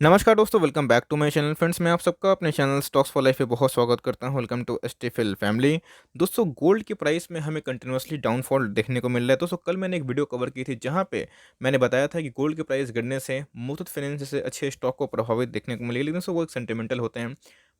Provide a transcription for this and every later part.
नमस्कार दोस्तों, welcome back to my channel. Friends, मैं आप सबका अपने चैनल स्टॉक्स फॉर लाइफ पे बहुत स्वागत करता हूं। वेलकम टू एसटीफिल फैमिली। दोस्तों, गोल्ड की प्राइस में हमें कंटिन्यूअसली डाउनफॉल देखने को मिल रहा है। दोस्तों, कल मैंने एक वीडियो कवर की थी जहां पे मैंने बताया था कि गोल्ड की प्राइस गिरने से मुथूट फाइनेंस जैसे अच्छे स्टॉक को प्रभावित देखने को मिलेगी। लेकिन दोस्तों, वो एक सेंटिमेंटल होते हैं,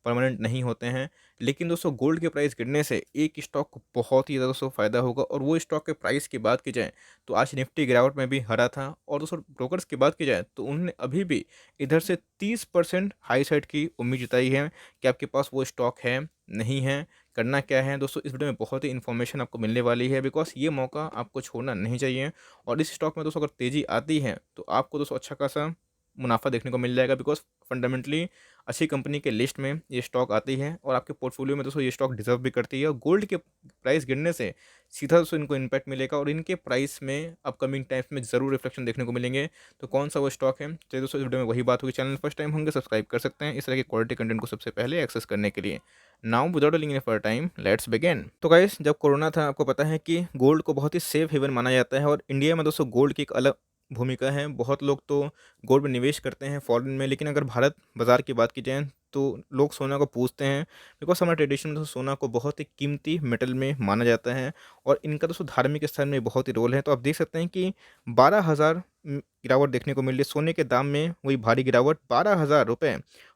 परमानेंट नहीं होते हैं। लेकिन दोस्तों, गोल्ड के प्राइस गिरने से एक स्टॉक को बहुत ही ज़्यादा दोस्तों फ़ायदा होगा, और वो स्टॉक के प्राइस की बात की जाए तो आज निफ्टी गिरावट में भी हरा था। और दोस्तों, ब्रोकर्स की बात की जाए तो उन्होंने अभी भी इधर से 30% हाई साइड की उम्मीद जताई है कि आपके पास वो स्टॉक है, नहीं है, करना क्या है। दोस्तों, इस वीडियो में बहुत ही इन्फॉर्मेशन आपको मिलने वाली है, बिकॉज ये मौका आपको छोड़ना नहीं चाहिए। और इस स्टॉक में दोस्तों अगर तेज़ी आती है तो आपको दोस्तों अच्छा खासा मुनाफा देखने को मिल जाएगा, बिकॉज फंडामेंटली अच्छी कंपनी के लिस्ट में ये स्टॉक आती है और आपके पोर्टफोलियो में दोस्तों ये स्टॉक डिजर्व भी करती है। और गोल्ड के प्राइस गिरने से सीधा दोस्तों इनको इम्पैक्ट मिलेगा और इनके प्राइस में अपकमिंग टाइम्स में ज़रूर रिफ्लेक्शन देखने को मिलेंगे। तो कौन सा वो स्टॉक है, चलिए दोस्तों इस वीडियो में वही बात होगी। चैनल फर्स्ट टाइम होंगे, सब्सक्राइब कर सकते हैं इस तरह के क्वालिटी कंटेंट को सबसे पहले एक्सेस करने के लिए। Now without link for time, let's begin. तो गाइस, जब कोरोना था आपको पता है कि गोल्ड को बहुत ही सेफ हेवन माना जाता है, और इंडिया में दोस्तों गोल्ड की एक अलग भूमिका है। बहुत लोग तो गोल्ड में निवेश करते हैं फॉरेन में, लेकिन अगर भारत बाज़ार की बात की जाए तो लोग सोना को पूछते हैं, बिकॉज हमारे ट्रेडिशन में तो सोना को बहुत ही कीमती मेटल में माना जाता है। और इनका दोस्तों धार्मिक स्थान में बहुत ही रोल है। तो आप देख सकते हैं कि 12,000 गिरावट देखने को मिल रही है सोने के दाम में। वही भारी गिरावट, 12,000 रुपये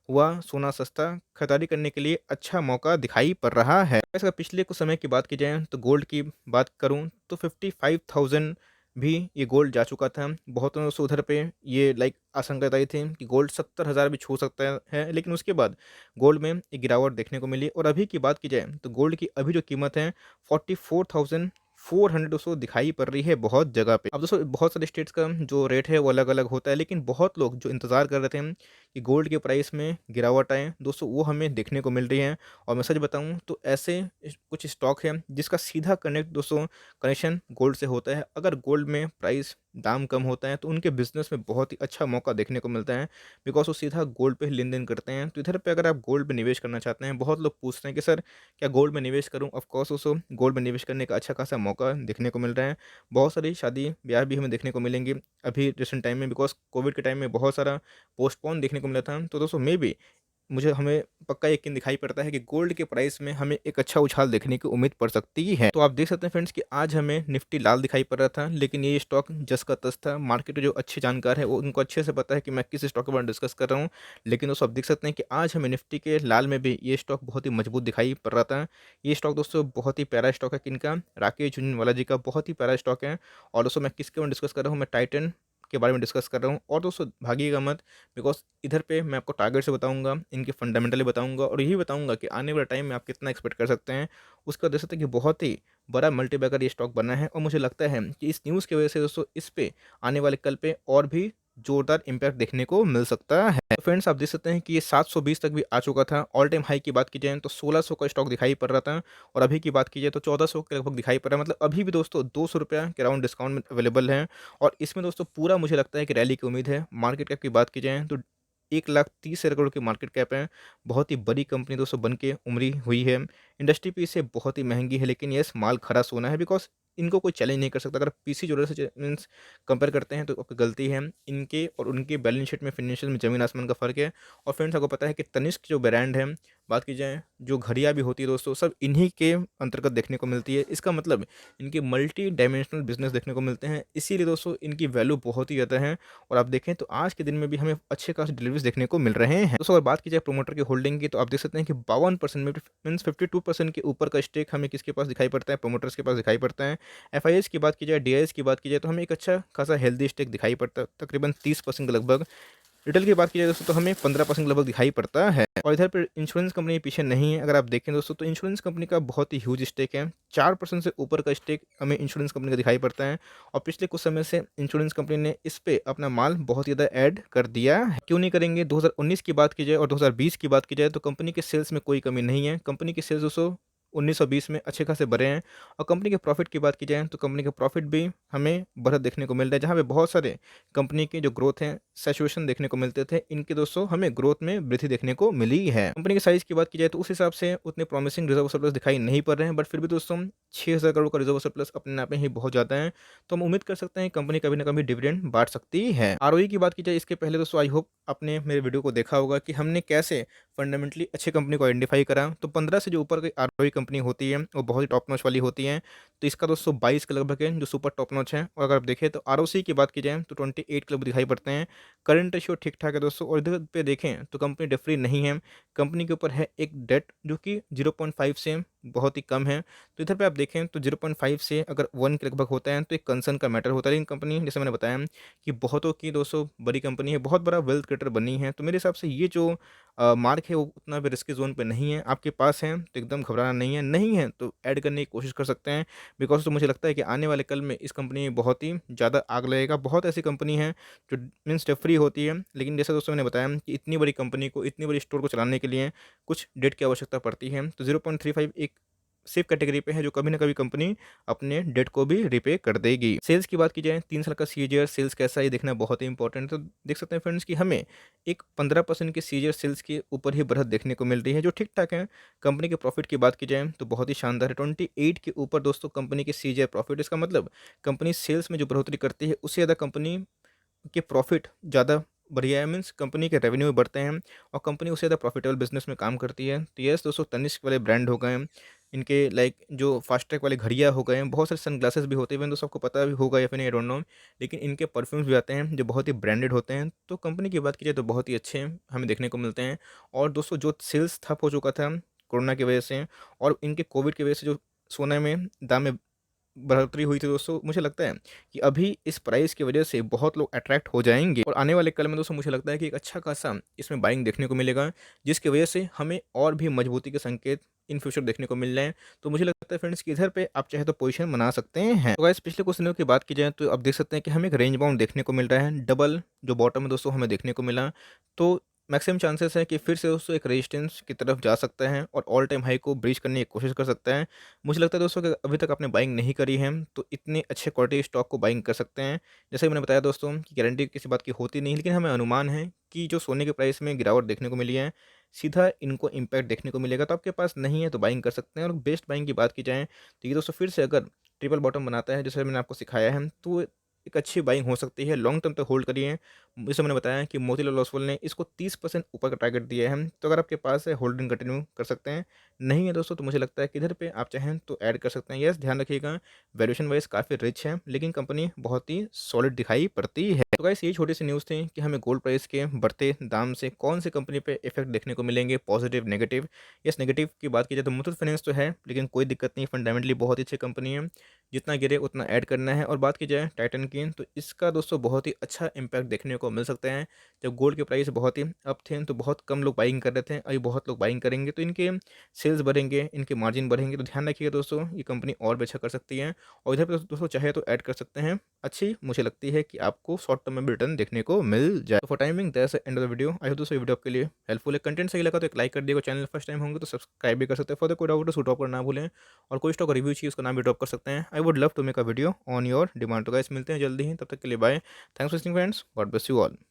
हुआ सोना सस्ता। खरीदारी करने के लिए अच्छा मौका दिखाई पड़ रहा है। इसका पिछले कुछ समय की बात की जाए तो गोल्ड की बात करूं तो 55,000 भी ये गोल्ड जा चुका था। बहुतों ने उधर पे ये आशंका जताई थी कि गोल्ड 70,000 भी छू सकता है, लेकिन उसके बाद गोल्ड में एक गिरावट देखने को मिली। और अभी की बात की जाए तो गोल्ड की अभी जो कीमत है 44,400 दोस्तों दिखाई पड़ रही है बहुत जगह पे। अब दोस्तों बहुत सारे स्टेट्स का जो रेट है वो अलग अलग होता है, लेकिन बहुत लोग जो इंतज़ार कर रहे थे कि गोल्ड के प्राइस में गिरावट आए दोस्तों, वो हमें देखने को मिल रही है। और मैं सच बताऊं तो ऐसे कुछ स्टॉक है जिसका सीधा कनेक्ट दोस्तों कनेक्शन गोल्ड से होता है। अगर गोल्ड में प्राइस दाम कम होता है तो उनके बिजनेस में बहुत ही अच्छा मौका देखने को मिलता है, बिकॉज वो सीधा गोल्ड पे ही लेन देन करते हैं। तो इधर पे अगर आप गोल्ड में निवेश करना चाहते हैं, बहुत लोग पूछते हैं कि सर क्या गोल्ड में निवेश करूं। ऑफ कोर्स उसको गोल्ड में निवेश करने का अच्छा खासा मौका देखने को मिल रहा है। बहुत सारी शादी ब्याह भी हमें देखने को मिलेंगे अभी रिसेंट टाइम में, बिकॉज कोविड के टाइम में बहुत सारा पोस्टपोन देखने को मिला था। तो दोस्तों मे बी मुझे हमें पक्का यकीन दिखाई पड़ता है कि गोल्ड के प्राइस में हमें एक अच्छा उछाल देखने की उम्मीद पड़ सकती है। तो आप देख सकते हैं फ्रेंड्स कि आज हमें निफ्टी लाल दिखाई पड़ रहा था, लेकिन ये स्टॉक जस का तस था। मार्केट में जो अच्छे जानकार है वो उनको अच्छे से पता है कि मैं किस स्टॉक के बारे में डिस्कस कर रहा हूँ। लेकिन दोस्तों आप देख सकते हैं कि आज हमें निफ्टी के लाल में भी ये स्टॉक बहुत ही मजबूत दिखाई पड़ रहा था। ये स्टॉक दोस्तों बहुत ही प्यारा स्टॉक है, किनका, राकेश झुनझुनवाला जी का बहुत ही प्यारा स्टॉक है। और दोस्तों मैं किसके बारे में डिस्कस कर रहा हूँ, मैं टाइटन के बारे में डिस्कस कर रहा हूँ। और दोस्तों भागिएगा मत, बिकॉज इधर पे मैं आपको टारगेट से बताऊंगा, इनके फंडामेंटली बताऊंगा, और यही बताऊंगा कि आने वाले टाइम में आप कितना एक्सपेक्ट कर सकते हैं। उसके बाद देख सकते हैं कि बहुत ही बड़ा मल्टीबैगर ये स्टॉक बना है। और मुझे लगता है कि इस न्यूज़ की वजह से दोस्तों इस पे आने वाले कल पे और भी जोरदार इम्पैक्ट देखने को मिल सकता है। तो फ्रेंड्स आप देख सकते हैं कि ये 720 तक भी आ चुका था। ऑल टाइम हाई की बात की जाए तो 1600 का स्टॉक दिखाई पड़ रहा था, और अभी की बात की जाए तो 1400 के लगभग दिखाई पड़ रहा है। मतलब अभी भी दोस्तों 200 रुपया के अराउंड डिस्काउंट में अवेलेबल है। और इसमें दोस्तों पूरा मुझे लगता है कि रैली की उम्मीद है। मार्केट कैप की बात की जाए तो 1,30,000 करोड़ की मार्केट कैप है। बहुत ही बड़ी कंपनी दोस्तों बन के उमरी हुई है। इंडस्ट्री पी से बहुत ही महंगी है, लेकिन यस माल खरा सोना है, बिकॉज इनको कोई चैलेंज नहीं कर सकता। अगर पीसी ज्वेलर से मीन्स कंपेयर करते हैं तो आपकी गलती है। इनके और उनके बैलेंस शीट में, फिनेंशियल में ज़मीन आसमान का फ़र्क है। और फ्रेंड्स आपको पता है कि तनिष्क जो ब्रांड है, बात की जाए जो घड़ियाँ भी होती है दोस्तों, सब इन्हीं के अंतर्गत देखने को मिलती है। इसका मतलब इनके मल्टी डायमेंशनल बिजनेस देखने को मिलते हैं, इसीलिए दोस्तों इनकी वैल्यू बहुत ही ज़्यादा है। और आप देखें तो आज के दिन में भी हमें अच्छे खासे डिलीवरीज देखने को मिल रहे हैं। दोस्तों अगर बात की जाए प्रोमोटर की होल्डिंग की तो आप देख सकते हैं कि 52% में मीन्स 52% के ऊपर का स्टेक हमें किसके पास दिखाई पड़ता है, प्रोमोटर्स के पास दिखाई पड़ता है। एफआईएस की बात की जाए, डीआईएस की बात की जाए तो हमें एक अच्छा खासा हेल्दी स्टेक दिखाई पड़ता है, तकरीबन 30% के लगभग। रिटेल की बात की जाए दोस्तों तो हमें 15% लगभग दिखाई पड़ता है। और इधर पर इंश्योरेंस कंपनी पीछे नहीं है। अगर आप देखें दोस्तों तो इंश्योरेंस कंपनी का बहुत ही ह्यूज स्टेक है, 4% से ऊपर का स्टेक हमें इंश्योरेंस कंपनी का दिखाई पड़ता है। और पिछले कुछ समय से इंश्योरेंस कंपनी ने इस पे अपना माल बहुत ज़्यादा ऐड कर दिया है। क्यों नहीं करेंगे। 2019 की बात की जाए और 2020 की बात की जाए तो कंपनी के सेल्स में कोई कमी नहीं है। कंपनी की सेल्स दोस्तों 1920 में अच्छे खासे बढ़े हैं। और कंपनी के प्रॉफिट की बात की जाए तो कंपनी का प्रॉफिट भी हमें बढ़त देखने को मिल रहा है, जहाँ पे बहुत सारे कंपनी की जो ग्रोथ है सैचुरेशन देखने को मिलते थे, इनके दोस्तों हमें ग्रोथ में वृद्धि देखने को मिली है। कंपनी के साइज की बात की जाए तो उस हिसाब से उतने प्रॉमिसिंग रिजर्व सरप्लस दिखाई नहीं पड़ रहे हैं, बट फिर भी दोस्तों 6,000 करोड़ का रिजर्व सरप्लस अपने आप में ही बहुत ज़्यादा है। तो हम उम्मीद कर सकते हैं कंपनी कभी ना कभी डिविडेंड बांट सकती है। आरओई की बात की जाए इसके पहले दोस्तों आई होप आपने मेरे वीडियो को देखा होगा कि हमने कैसे फंडामेंटली अच्छी कंपनी को आइडेंटिफाई करा। तो 15 से जो ऊपर की आरओई कंपनी होती है वो बहुत ही टॉप नॉच वाली होती है। तो इसका दोस्तों 22 के लगभग है जो सुपर टॉप नॉच है। और अगर आप देखें तो आरओसी की बात की जाए तो 28 के लगभग दिखाई पड़ते हैं। करंट रेशियो ठीक ठाक है दोस्तों। और इधर पे देखें तो कंपनी डेट फ्री नहीं है। कंपनी के ऊपर है एक डेट जो कि 0.5 से बहुत ही कम है। तो इधर पे आप देखें तो 0.5 से अगर 1 के लगभग होता है तो एक कंसर्न का मैटर होता है। लेकिन कंपनी जैसे मैंने बताया कि बहुतों की दोस्तों बड़ी कंपनी है, बहुत बड़ा वेल्थ क्रिएटर बनी है। तो मेरे हिसाब से ये जो मार्क है वो उतना भी रिस्की ज़ोन पे नहीं है। आपके पास है तो एकदम घबराना नहीं है, नहीं है तो ऐड करने की कोशिश कर सकते हैं। बिकॉज़ तो मुझे लगता है कि आने वाले कल में इस कंपनी में बहुत ही ज़्यादा आग लगेगा। बहुत ऐसी कंपनी है जो मीन्स डेट फ्री होती है, लेकिन जैसे दोस्तों मैंने बताया कि इतनी बड़ी कंपनी को, इतनी बड़ी स्टोर को चलाने के लिए कुछ डेट की आवश्यकता पड़ती है। तो 0.35 एक सेफ कैटेगरी पे है जो कभी ना कभी कंपनी अपने डेट को भी रिपे कर देगी। सेल्स की बात की जाए 3 साल का सीएजीआर सेल्स कैसा है ये देखना बहुत ही इंपॉर्टेंट है। तो देख सकते हैं फ्रेंड्स कि हमें एक 15% की सीएजीआर सेल्स के ऊपर ही बढ़त देखने को मिल रही है जो ठीक ठाक है। कंपनी के प्रॉफिट की बात की जाए तो बहुत ही शानदार है। 28 के ऊपर दोस्तों कंपनी की सीएजीआर प्रॉफिट, इसका मतलब कंपनी सेल्स में जो बढ़ोतरी करती है उससे ज़्यादा कंपनी के प्रॉफिट ज़्यादा बढ़िया है। मीन्स कंपनी के रेवेन्यू भी बढ़ते हैं और कंपनी उससे ज़्यादा प्रॉफिटेबल बिजनेस में काम करती है। तो यस दोस्तों, तनिष्क वाले ब्रांड हो गए हैं, इनके लाइक जो फास्ट्रैक वाले घड़ियाँ हो गए हैं, बहुत सारे सनग्लासेस भी होते हैं, दोस्तों आपको पता भी होगा या फिर नहीं आई डोंट नो। लेकिन इनके परफ्यूम्स भी आते हैं जो बहुत ही ब्रांडेड होते हैं। तो कंपनी की बात की जाए तो बहुत ही अच्छे हमें देखने को मिलते हैं। और दोस्तों जो सेल्स ठप हो चुका था कोरोना की वजह से और इनके कोविड की वजह से जो सोने में दाम में बढ़ोतरी हुई थी दोस्तों, मुझे लगता है कि अभी इस प्राइस की वजह से बहुत लोग अट्रैक्ट हो जाएँगे और आने वाले कल में दोस्तों मुझे लगता है कि एक अच्छा खासा इसमें बाइंग देखने को मिलेगा, जिसकी वजह से हमें और भी मजबूती के संकेत इन फ्यूचर देखने को मिल रहे हैं। तो मुझे लगता है फ्रेंड्स कि इधर पे आप चाहे तो पोजीशन बना सकते हैं। तो गाइस पिछले कुछ दिनों की बात की जाए तो आप देख सकते हैं कि हमें एक रेंज बाउंड देखने को मिल रहा है। डबल जो बॉटम है दोस्तों हमें देखने को मिला। तो मैक्सिमम चांसेस है कि फिर से दोस्तों एक रेजिस्टेंस की तरफ जा सकता है और ऑल टाइम हाई को ब्रीच करने की कोशिश कर सकता है। मुझे लगता है दोस्तों कि अभी तक आपने बाइंग नहीं करी है तो इतने अच्छे क्वालिटी स्टॉक को बाइंग कर सकते हैं। जैसे कि मैंने बताया दोस्तों कि गारंटी किसी बात की होती नहीं, लेकिन हमें अनुमान है कि जो सोने के प्राइस में गिरावट देखने को मिली है, सीधा इनको इम्पैक्ट देखने को मिलेगा। तो आपके पास नहीं है तो बाइंग कर सकते हैं। और बेस्ट बाइंग की बात की जाए तो ये दोस्तों फिर से अगर ट्रिपल बॉटम बनाता है जैसे मैंने आपको सिखाया है तो एक अच्छी बाइंग हो सकती है। लॉन्ग टर्म तक होल्ड करिए। जैसे मैंने बताया कि मोतीलाल ओसवाल ने इसको 30% ऊपर का टारगेट दिया है। तो अगर आपके पास है होल्डिंग कंटिन्यू कर सकते हैं, नहीं है दोस्तों तो मुझे लगता है कि इधर पे आप चाहें तो ऐड कर सकते हैं। यस ध्यान रखिएगा वैल्यूएशन वाइज काफ़ी रिच है, लेकिन कंपनी बहुत ही सॉलिड दिखाई पड़ती है। तो गाइस ये छोटी सी न्यूज़ थी कि हमें गोल्ड प्राइस के बढ़ते दाम से कौन सी कंपनी पे इफेक्ट देखने को मिलेंगे, पॉजिटिव नेगेटिव। यस नेगेटिव की बात की जाए तो मुथूट फाइनेंस तो है, लेकिन कोई दिक्कत नहीं, फंडामेंटली बहुत ही अच्छी कंपनी है, जितना गिरे उतना ऐड करना है। और बात की जाए टाइटन की तो इसका दोस्तों बहुत ही अच्छा इम्पैक्ट देखने को मिल सकता है। जब गोल्ड के प्राइस बहुत ही अप थे तो बहुत कम लोग बाइंग कर रहे थे, अभी बहुत लोग बाइंग करेंगे तो इनके सेल्स बढ़ेंगे, इनके मार्जिन बढ़ेंगे। तो ध्यान रखिएगा दोस्तों, ये कंपनी और भी अच्छा कर सकती है। और इधर पे दोस्तों चाहे तो ऐड कर सकते हैं। अच्छी मुझे लगती है कि आपको शॉर्ट टर्म में भी रिटर्न देखने को मिल जाए। For timing that's the end of the video. I hope दोस्तों ये वीडियो आपके लिए हेल्पफुल है। कंटेंट सही लगा तो एक लाइक कर दिएगा। चैनल फर्स्ट टाइम होंगे तो सब्सक्राइब भी कर सकते हैं। फॉर द कोई डाउट ड्रॉप करना ना भूलें। और कोई स्टॉक रिव्यू चाहिए उसका नाम भी ड्रॉप कर सकते हैं। I would love to make a video on your demand. तो गाइस मिलते हैं जल्दी ही, तब तक के लिए bye. Thanks for watching friends, God bless you all.